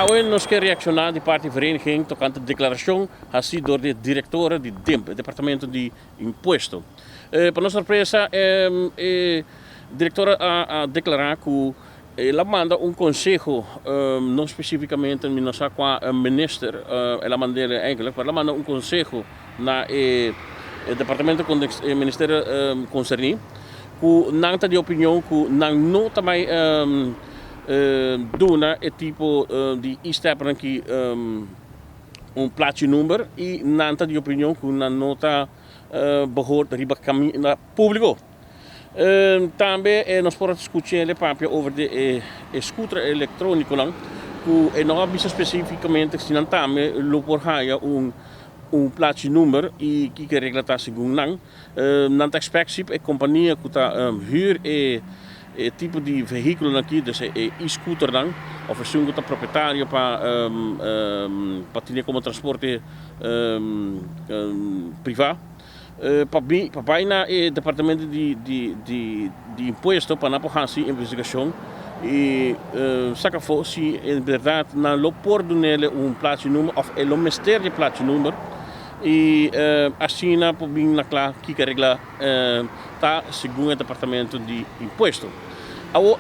Hoy nos que reaccionar de parte da vereniging tocante a declaração assim door de diretora de DIMP, Departamento de Imposto. Para nossa surpresa, a diretora a declarar que ela manda conselho, não especificamente nossa minister, ela manda eigenlijk, mas ela manda conselho na Departamento do Ministério concernido, que não tem de opinião que não também dona é tipo de instappen que platje-nummer e não tem de opinião que não está behoort riba caminho público. Também nós podemos discutir over de scooter eletrônico que não avisa especificamente se não também lo por haya platje-nummer e que regla está segundo não está expectativa a companhia que está huur tipo de veículo aqui, dus e-scooter dan, of een que está proprietário para ter como transporte privado. Para bijna het departamento de imposto para não fazer investigação e saca se em verdade não lo por donele platje-nummer of el mistério de platje-nummer e assim na na claro que regla tá segundo o departamento de imposto.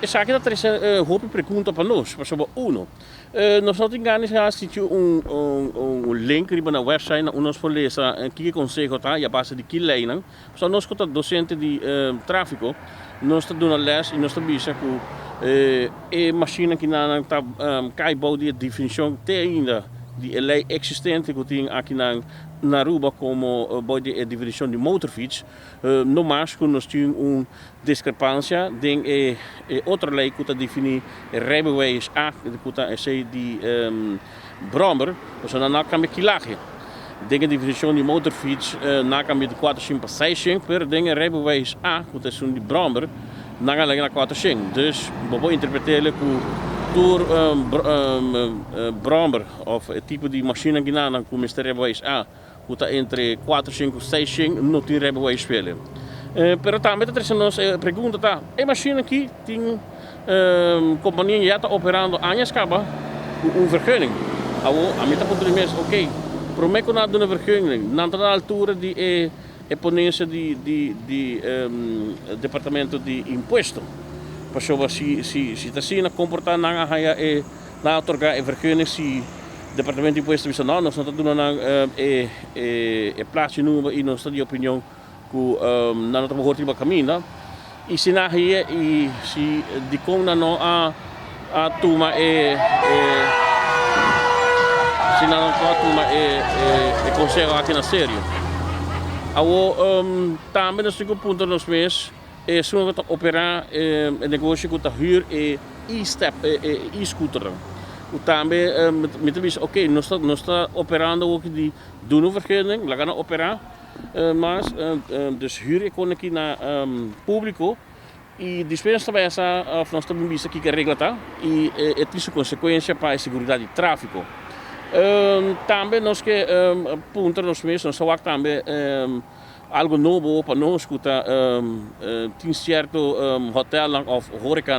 Essa aqui é uma pergunta para nós, para sobre nós não temos já assistir link na website, nós podemos ler que conselho tá e a base de que lei não, só nós que docente de tráfego, nós estamos dando les e nós estamos vendo que a máquina que não está cai de definição tem ainda de lei existente que tem aqui na Aruba como a definição de motorfiets, no mais que nós temos discrepância de outra lei que define rijbewijs A, que é de brommer, dus dan kan je kilagen. Dingen definição de motorfiets, na kan je de 4,5 per dingen rijbewijs A, que é de brommer, na kan je na 4,5. Dus we moeten interpreteren door brommer of het type de machine que não com Mr. rijbewijs A, que está entre 4,5 e 6,5, não tem rijbewijs spelen. Pero também nos pergunta tá, a machine aqui tem companhia já está operando anos acaba vergunning. A mim tá por mês, ok. Prometo na dona vergunning, na altura de ponência de departamento de imposto. Para se está assim comportar na haja na otorgar a vergunning se departamento de imposto diz não, nós não estamos dando platje-nummer e nós estamos de opinião que não estamos behoort riba caminho. E se na haja e se de como não a turma se não a turma conselho aqui na sério. Também nós temos ponto nos meses se nós estamos operar o negócio que está huur e-step e-scooter. Também ok, nós estamos operando ook die doen vergunning, lá gaan operar, mas dus huur ik kon aqui na público e dispensa essa nós estamos vista aqui que regla tá e é isso consequência para a segurança de tráfego. Também nós que ponto nos meses nós só também algo novo para nós que tem certo hotel of horeca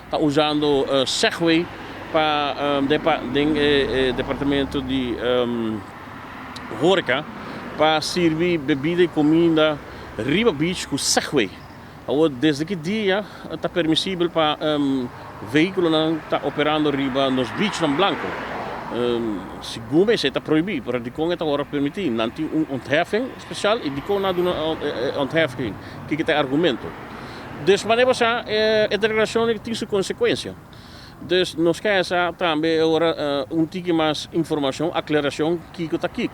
está usando Segway para departamento de horeca para servir bebida e comida riba beach com Segway. Desde que dia está permissível para veículo não está operando riba nos beach no Blanco. Segundo isso está proibido, para de com está agora permitido. Não tem ontheffing especial e de com não tem ontheffing que tem argumento. Dus maneira essa a declaração tem sua consequência. Dus nós queremos também agora tique mais informação, aclaração que está aqui.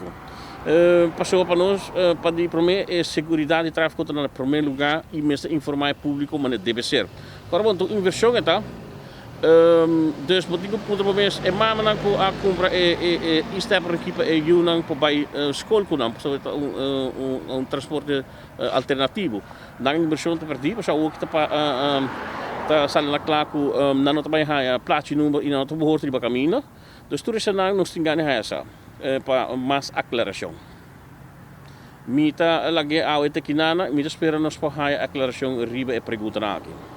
Passou para nós para de primeiro é segurança de tráfego está no primeiro lugar e mesmo informar o público como deve ser. Agora vamos inversão então. Dus wat ik probeer é mama a compra stapper equipa junang bij school kunam so transporte alternativo. Dan inversão te perdi, mas ook ta sal na klaku nano também haya platje-nummer e não behoort riba caminho. Dus toen is nós tingane haya para mais aclaração. Mita lagi awet kinana, mita espera nos para haya aclaração riba e pergunta aqui.